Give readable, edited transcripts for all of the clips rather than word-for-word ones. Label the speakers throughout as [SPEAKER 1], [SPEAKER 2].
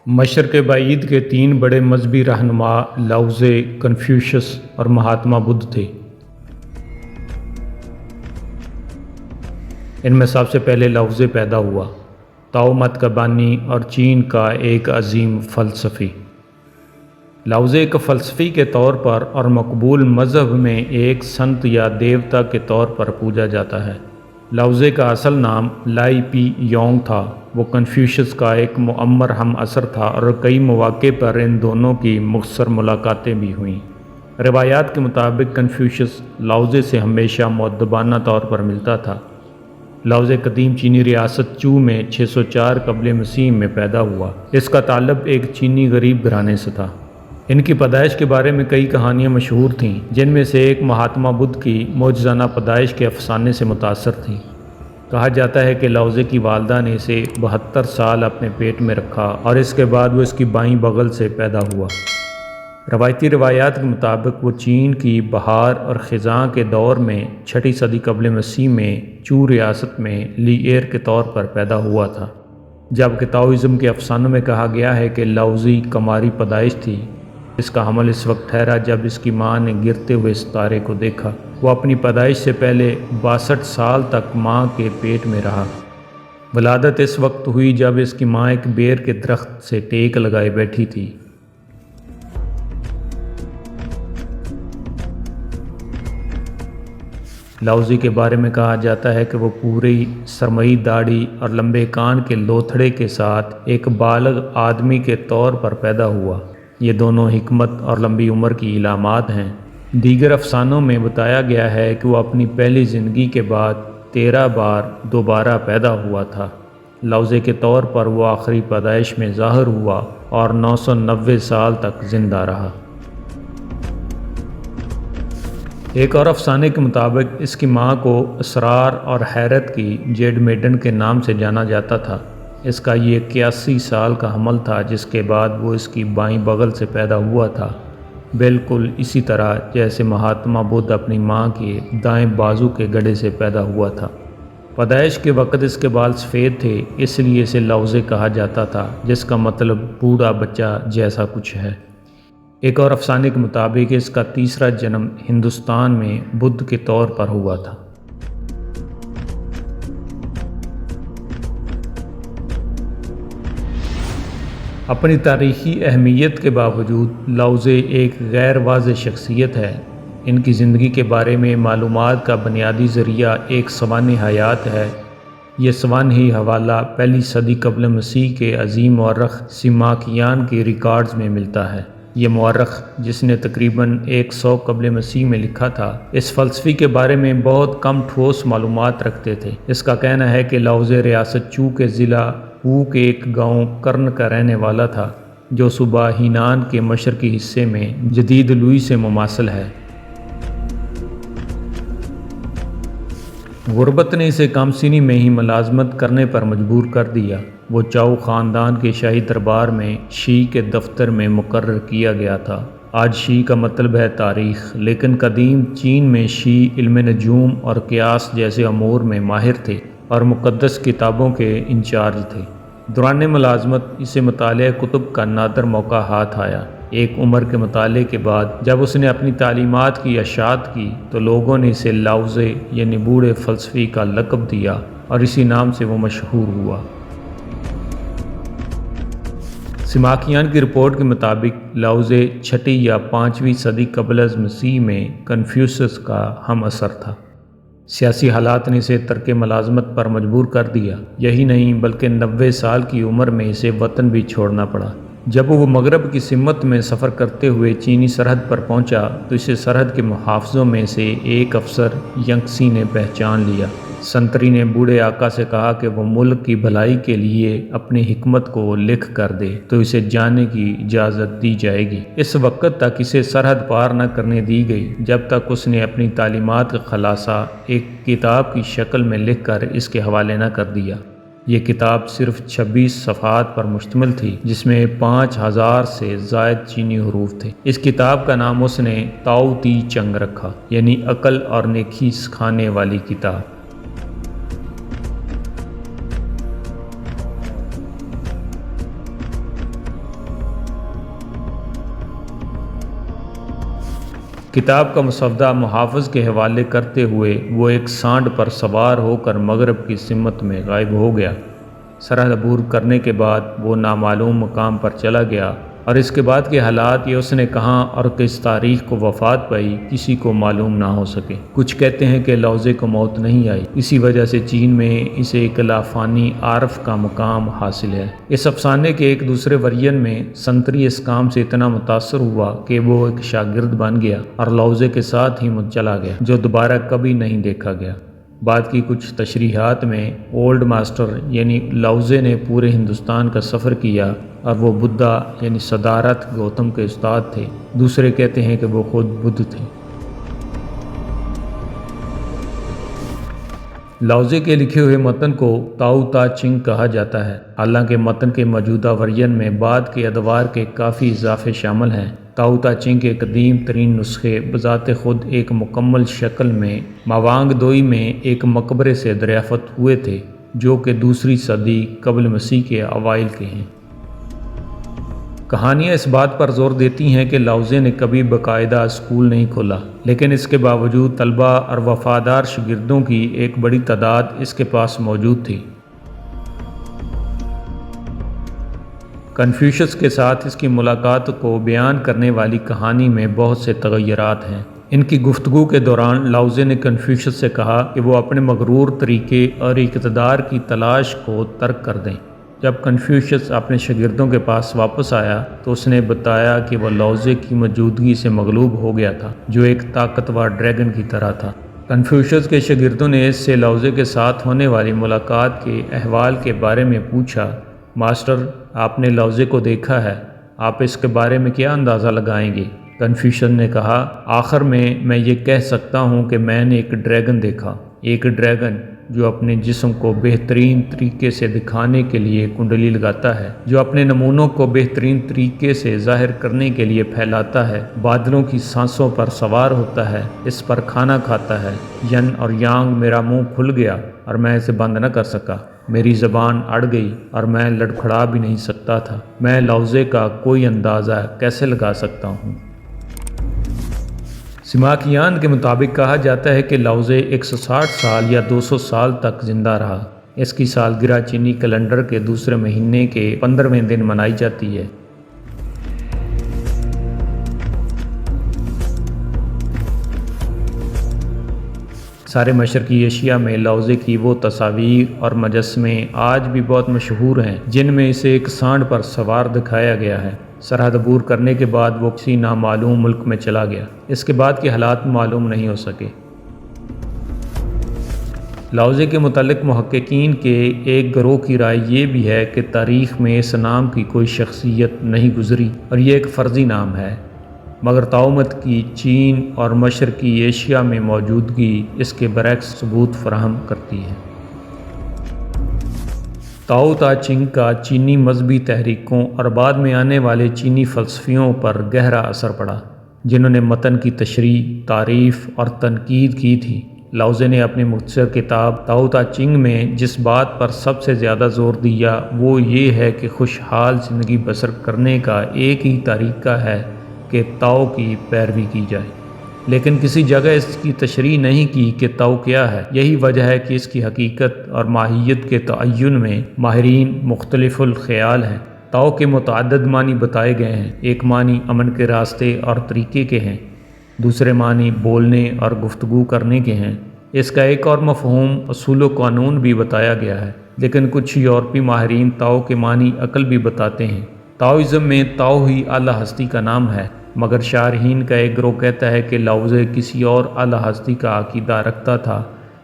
[SPEAKER 1] مشرق بعید کے تین بڑے مذہبی رہنما لاؤزے، کنفیوشس اور مہاتما بدھ تھے۔ ان میں سب سے پہلے لاؤزے پیدا ہوا، تاؤ مت کا بانی اور چین کا ایک عظیم فلسفی۔ لاؤزے ایک فلسفی کے طور پر اور مقبول مذہب میں ایک سنت یا دیوتا کے طور پر پوجا جاتا ہے۔ لاؤزے کا اصل نام لائی پی یونگ تھا۔ وہ کنفیوشس کا ایک معمر ہم عصر تھا اور کئی مواقع پر ان دونوں کی مختصر ملاقاتیں بھی ہوئیں۔ روایات کے مطابق کنفیوشس لاؤزے سے ہمیشہ مؤدبانہ طور پر ملتا تھا۔ لاؤزے قدیم چینی ریاست چو میں 604 قبل مسیح میں پیدا ہوا۔ اس کا تعلق ایک چینی غریب گھرانے سے تھا۔ ان کی پیدائش کے بارے میں کئی کہانیاں مشہور تھیں، جن میں سے ایک مہاتما بدھ کی معجزانہ پیدائش کے افسانے سے متاثر تھی۔ کہا جاتا ہے کہ لاؤزے کی والدہ نے اسے 72 سال اپنے پیٹ میں رکھا اور اس کے بعد وہ اس کی بائیں بغل سے پیدا ہوا۔ روایتی روایات کے مطابق وہ چین کی بہار اور خزاں کے دور میں 6 صدی قبل مسیح میں چو ریاست میں لی ایر کے طور پر پیدا ہوا تھا، جبکہ تاؤزم کے افسانوں میں کہا گیا ہے کہ لاؤزی کماری پیدائش تھی۔ اس کا حمل اس وقت ٹھہرا جب اس کی ماں نے گرتے ہوئے ستارے کو دیکھا۔ وہ اپنی پیدائش سے پہلے 62 سال تک ماں کے پیٹ میں رہا۔ ولادت اس وقت ہوئی جب اس کی ماں ایک بیر کے درخت سے ٹیک لگائے بیٹھی تھی۔ لاؤزی کے بارے میں کہا جاتا ہے کہ وہ پوری سرمئی داڑھی اور لمبے کان کے لوتھڑے کے ساتھ ایک بالغ آدمی کے طور پر پیدا ہوا۔ یہ دونوں حکمت اور لمبی عمر کی علامات ہیں۔ دیگر افسانوں میں بتایا گیا ہے کہ وہ اپنی پہلی زندگی کے بعد 13 بار دوبارہ پیدا ہوا تھا۔ لاؤزے کے طور پر وہ آخری پیدائش میں ظاہر ہوا اور 990 سال تک زندہ رہا۔ ایک اور افسانے کے مطابق اس کی ماں کو اسرار اور حیرت کی جیڈ میڈن کے نام سے جانا جاتا تھا۔ اس کا یہ 81 سال کا حمل تھا، جس کے بعد وہ اس کی بائیں بغل سے پیدا ہوا تھا، بالکل اسی طرح جیسے مہاتما بدھ اپنی ماں کے دائیں بازو کے گڑھے سے پیدا ہوا تھا۔ پیدائش کے وقت اس کے بال سفید تھے، اس لیے اسے لاؤزے کہا جاتا تھا، جس کا مطلب بوڑھا بچہ جیسا کچھ ہے۔ ایک اور افسانے کے مطابق اس کا تیسرا جنم ہندوستان میں بدھ کے طور پر ہوا تھا۔ اپنی تاریخی اہمیت کے باوجود لاؤزے ایک غیر واضح شخصیت ہے۔ ان کی زندگی کے بارے میں معلومات کا بنیادی ذریعہ ایک سوانح حیات ہے۔ یہ سوانحی حوالہ 1 صدی قبل مسیح کے عظیم مورخ سیماکیان کے ریکارڈز میں ملتا ہے۔ یہ مورخ، جس نے تقریباً 100 قبل مسیح میں لکھا تھا، اس فلسفی کے بارے میں بہت کم ٹھوس معلومات رکھتے تھے۔ اس کا کہنا ہے کہ لاؤزے ریاست چو کے ضلع وو کے ایک گاؤں کرن کا رہنے والا تھا، جو صوبہ ہینان کے مشرقی حصے میں جدید لوئی سے مماثل ہے۔ غربت نے اسے کم سنی میں ہی ملازمت کرنے پر مجبور کر دیا۔ وہ چاؤ خاندان کے شاہی دربار میں شی کے دفتر میں مقرر کیا گیا تھا۔ آج شی کا مطلب ہے تاریخ، لیکن قدیم چین میں شی علم نجوم اور قیاس جیسے امور میں ماہر تھے اور مقدس کتابوں کے انچارج تھے۔ دوران ملازمت اسے مطالعہ کتب کا نادر موقع ہاتھ آیا۔ ایک عمر کے مطالعے کے بعد جب اس نے اپنی تعلیمات کی اشاعت کی تو لوگوں نے اسے لاؤزے یعنی بوڑھے فلسفی کا لقب دیا اور اسی نام سے وہ مشہور ہوا۔ سیماکیان کی رپورٹ کے مطابق لاؤزے 6 یا 5ویں صدی قبل از مسیح میں کنفیوشس کا ہم عصر تھا۔ سیاسی حالات نے اسے ترک ملازمت پر مجبور کر دیا۔ یہی نہیں بلکہ 90 سال کی عمر میں اسے وطن بھی چھوڑنا پڑا۔ جب وہ مغرب کی سمت میں سفر کرتے ہوئے چینی سرحد پر پہنچا تو اسے سرحد کے محافظوں میں سے ایک افسر ینگسی نے پہچان لیا۔ سنتری نے بوڑھے آقا سے کہا کہ وہ ملک کی بھلائی کے لیے اپنی حکمت کو لکھ کر دے تو اسے جانے کی اجازت دی جائے گی۔ اس وقت تک اسے سرحد پار نہ کرنے دی گئی جب تک اس نے اپنی تعلیمات کا خلاصہ ایک کتاب کی شکل میں لکھ کر اس کے حوالے نہ کر دیا۔ یہ کتاب صرف 26 صفحات پر مشتمل تھی، جس میں 5000 سے زائد چینی حروف تھے۔ اس کتاب کا نام اس نے تاؤ تی چنگ رکھا، یعنی عقل اور نیکی سکھانے والی کتاب۔ کتاب کا مسودہ محافظ کے حوالے کرتے ہوئے وہ ایک سانڈ پر سوار ہو کر مغرب کی سمت میں غائب ہو گیا۔ سرحد عبور کرنے کے بعد وہ نامعلوم مقام پر چلا گیا، اور اس کے بعد کے حالات یہ اس نے کہاں اور کس تاریخ کو وفات پائی کسی کو معلوم نہ ہو سکے۔ کچھ کہتے ہیں کہ لوزے کو موت نہیں آئی، اسی وجہ سے چین میں اسے ایک لافانی عارف کا مقام حاصل ہے۔ اس افسانے کے ایک دوسرے ورژن میں سنتری اس کام سے اتنا متاثر ہوا کہ وہ ایک شاگرد بن گیا اور لوزے کے ساتھ ہی چلا گیا، جو دوبارہ کبھی نہیں دیکھا گیا۔ بعد کی کچھ تشریحات میں اولڈ ماسٹر یعنی لاؤزے نے پورے ہندوستان کا سفر کیا اور وہ بدھا یعنی صدارت گوتم کے استاد تھے۔ دوسرے کہتے ہیں کہ وہ خود بدھ تھے۔ لاؤزے کے لکھے ہوئے متن کو تاؤ تا چنگ کہا جاتا ہے، حالانکہ متن کے موجودہ ورژن میں بعد کے ادوار کے کافی اضافے شامل ہیں۔ تاؤ تا چنگ کے قدیم ترین نسخے بذات خود ایک مکمل شکل میں ماوانگ دوئی میں ایک مقبرے سے دریافت ہوئے تھے، جو کہ دوسری صدی قبل مسیح کے اوائل کے ہیں۔ کہانیاں اس بات پر زور دیتی ہیں کہ لاؤزے نے کبھی باقاعدہ اسکول نہیں کھولا، لیکن اس کے باوجود طلباء اور وفادار شاگردوں کی ایک بڑی تعداد اس کے پاس موجود تھی۔ کنفیوشس کے ساتھ اس کی ملاقات کو بیان کرنے والی کہانی میں بہت سے تغیرات ہیں۔ ان کی گفتگو کے دوران لاؤزے نے کنفیوشس سے کہا کہ وہ اپنے مغرور طریقے اور اقتدار کی تلاش کو ترک کر دیں۔ جب کنفیوشس اپنے شاگردوں کے پاس واپس آیا تو اس نے بتایا کہ وہ لاؤزے کی موجودگی سے مغلوب ہو گیا تھا، جو ایک طاقتور ڈریگن کی طرح تھا۔ کنفیوشس کے شاگردوں نے اس سے لاؤزے کے ساتھ ہونے والی ملاقات کے احوال کے بارے میں پوچھا۔ ماسٹر، آپ نے لاؤزے کو دیکھا ہے، آپ اس کے بارے میں کیا اندازہ لگائیں گے؟ کنفیوشس نے کہا، آخر میں یہ کہہ سکتا ہوں کہ میں نے ایک ڈریگن دیکھا، ایک ڈریگن جو اپنے جسم کو بہترین طریقے سے دکھانے کے لیے کنڈلی لگاتا ہے، جو اپنے نمونوں کو بہترین طریقے سے ظاہر کرنے کے لیے پھیلاتا ہے، بادلوں کی سانسوں پر سوار ہوتا ہے، اس پر کھانا کھاتا ہے۔ ین اور یانگ، میرا منہ کھل گیا اور میں اسے بند نہ کر سکا، میری زبان اڑ گئی اور میں لڑکھڑا بھی نہیں سکتا تھا۔ میں لاؤزے کا کوئی اندازہ کیسے لگا سکتا ہوں؟ سیماکیان کے مطابق کہا جاتا ہے کہ لاؤزے 160 سال یا 200 سال تک زندہ رہا۔ اس کی سالگرہ چینی کیلنڈر کے دوسرے مہینے کے 15ویں دن منائی جاتی ہے۔ سارے مشرقی ایشیا میں لاؤزے کی وہ تصاویر اور مجسمے آج بھی بہت مشہور ہیں جن میں اسے ایک سانڈ پر سوار دکھایا گیا ہے۔ سرحد عبور کرنے کے بعد وہ کسی نامعلوم ملک میں چلا گیا۔ اس کے بعد کے حالات معلوم نہیں ہو سکے۔ لاؤزے کے متعلق محققین کے ایک گروہ کی رائے یہ بھی ہے کہ تاریخ میں اس نام کی کوئی شخصیت نہیں گزری اور یہ ایک فرضی نام ہے، مگر تاؤمت کی چین اور مشرقی ایشیا میں موجودگی اس کے برعکس ثبوت فراہم کرتی ہے۔ تاؤ تا چنگ کا چینی مذہبی تحریکوں اور بعد میں آنے والے چینی فلسفیوں پر گہرا اثر پڑا، جنہوں نے متن کی تشریح، تعریف اور تنقید کی تھی۔ لاؤزے نے اپنی مختصر کتاب تاؤ تا چنگ میں جس بات پر سب سے زیادہ زور دیا وہ یہ ہے کہ خوشحال زندگی بسر کرنے کا ایک ہی طریقہ ہے کہ تاؤ کی پیروی کی جائے، لیکن کسی جگہ اس کی تشریح نہیں کی کہ تاؤ کیا ہے۔ یہی وجہ ہے کہ اس کی حقیقت اور ماہیت کے تعین میں ماہرین مختلف الخیال ہیں۔ تاؤ کے متعدد معنی بتائے گئے ہیں۔ ایک معنی امن کے راستے اور طریقے کے ہیں، دوسرے معنی بولنے اور گفتگو کرنے کے ہیں۔ اس کا ایک اور مفہوم اصول و قانون بھی بتایا گیا ہے، لیکن کچھ یورپی ماہرین تاؤ کے معنی عقل بھی بتاتے ہیں۔ تاؤازم میں تاؤ ہی اعلیٰ ہستی کا نام ہے، مگر شارحین کا ایک گروہ کہتا ہے کہ لاؤزے کسی اور اعلیٰ ہستی کا عقیدہ رکھتا تھا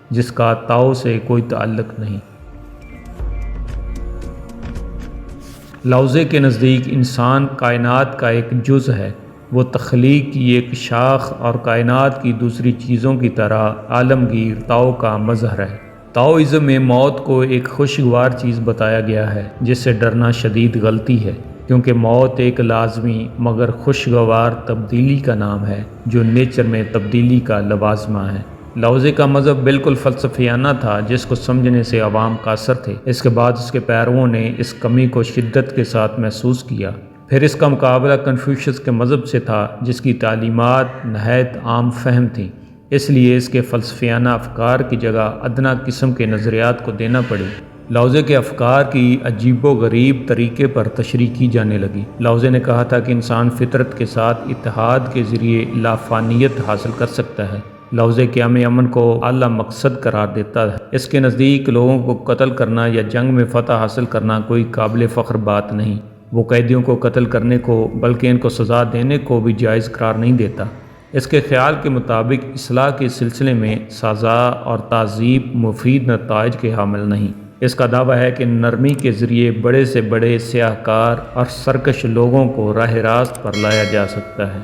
[SPEAKER 1] جس کا تاؤ سے کوئی تعلق نہیں۔ لاؤزے کے نزدیک انسان کائنات کا ایک جز ہے، وہ تخلیق کی ایک شاخ اور کائنات کی دوسری چیزوں کی طرح عالمگیر تاؤ کا مظہر ہے۔ تاؤازم میں موت کو ایک خوشگوار چیز بتایا گیا ہے جس سے ڈرنا شدید غلطی ہے، کیونکہ موت ایک لازمی مگر خوشگوار تبدیلی کا نام ہے جو نیچر میں تبدیلی کا لوازمہ ہے۔ لاؤزے کا مذہب بالکل فلسفیانہ تھا جس کو سمجھنے سے عوام قاصر تھے۔ اس کے بعد اس کے پیرووں نے اس کمی کو شدت کے ساتھ محسوس کیا، پھر اس کا مقابلہ کنفیوشس کے مذہب سے تھا جس کی تعلیمات نہایت عام فہم تھیں، اس لیے اس کے فلسفیانہ افکار کی جگہ ادنیٰ قسم کے نظریات کو دینا پڑی۔ لاؤزے کے افکار کی عجیب و غریب طریقے پر تشریح کی جانے لگی۔ لاؤزے نے کہا تھا کہ انسان فطرت کے ساتھ اتحاد کے ذریعے لافانیت حاصل کر سکتا ہے۔ لاؤزے قیام امن کو اعلیٰ مقصد قرار دیتا ہے۔ اس کے نزدیک لوگوں کو قتل کرنا یا جنگ میں فتح حاصل کرنا کوئی قابل فخر بات نہیں۔ وہ قیدیوں کو قتل کرنے کو بلکہ ان کو سزا دینے کو بھی جائز قرار نہیں دیتا۔ اس کے خیال کے مطابق اصلاح کے سلسلے میں سزا اور تعذیب مفید نتائج کے حامل نہیں۔ اس کا دعویٰ ہے کہ نرمی کے ذریعے بڑے سے بڑے سیاہ کار اور سرکش لوگوں کو راہ راست پر لایا جا سکتا ہے۔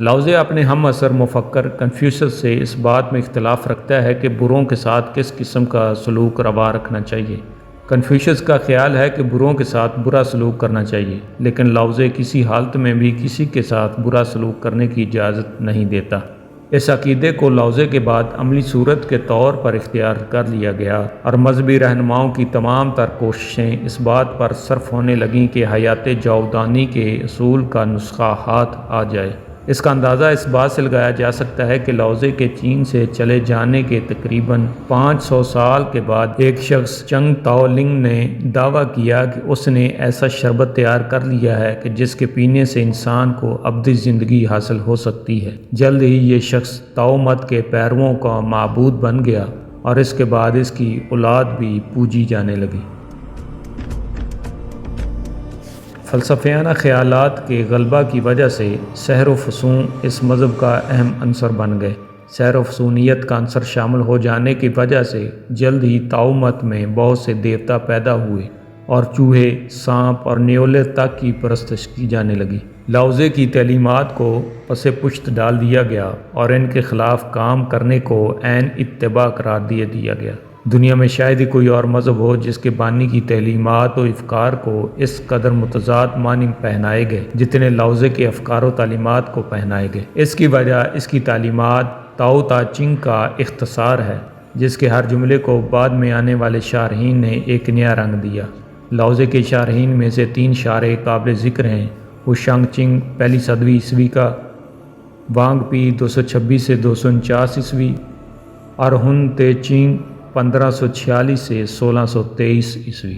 [SPEAKER 1] لاؤزے اپنے ہم عصر مفکر کنفیوشس سے اس بات میں اختلاف رکھتا ہے کہ بروں کے ساتھ کس قسم کا سلوک روا رکھنا چاہیے۔ کنفیوشس کا خیال ہے کہ بروں کے ساتھ برا سلوک کرنا چاہیے، لیکن لاؤزے کسی حالت میں بھی کسی کے ساتھ برا سلوک کرنے کی اجازت نہیں دیتا۔ اس عقیدے کو لاؤزے کے بعد عملی صورت کے طور پر اختیار کر لیا گیا اور مذہبی رہنماؤں کی تمام تر کوششیں اس بات پر صرف ہونے لگیں کہ حیات جاودانی کے اصول کا نسخہ ہاتھ آ جائے۔ اس کا اندازہ اس بات سے لگایا جا سکتا ہے کہ لاؤزے کے چین سے چلے جانے کے تقریباً 500 سال کے بعد ایک شخص چنگ تاؤ لنگ نے دعویٰ کیا کہ اس نے ایسا شربت تیار کر لیا ہے کہ جس کے پینے سے انسان کو ابدی زندگی حاصل ہو سکتی ہے۔ جلد ہی یہ شخص تاؤ مت کے پیرووں کا معبود بن گیا اور اس کے بعد اس کی اولاد بھی پوجی جانے لگی۔ فلسفیانہ خیالات کے غلبہ کی وجہ سے سحر و فسون اس مذہب کا اہم عنصر بن گئے۔ سحر و فسونیت کا عنصر شامل ہو جانے کی وجہ سے جلد ہی تاؤ مت میں بہت سے دیوتا پیدا ہوئے اور چوہے، سانپ اور نیولے تک کی پرستش کی جانے لگی۔ لاؤزے کی تعلیمات کو پس پشت ڈال دیا گیا اور ان کے خلاف کام کرنے کو عین اتباع قرار دیا گیا۔ دنیا میں شاید ہی کوئی اور مذہب ہو جس کے بانی کی تعلیمات و افکار کو اس قدر متضاد معنی پہنائے گئے جتنے لاؤزے کے افکار و تعلیمات کو پہنائے گئے۔ اس کی وجہ اس کی تعلیمات تاؤ تا چنگ کا اختصار ہے، جس کے ہر جملے کو بعد میں آنے والے شارحین نے ایک نیا رنگ دیا۔ لاؤزے کے شارحین میں سے 3 شارح قابل ذکر ہیں: وہ شانگ چنگ 1 صدی عیسوی کا، وانگ پی 226 سے 249 عیسوی اور ہن تے چنگ 1546 سے 1623 عیسوی۔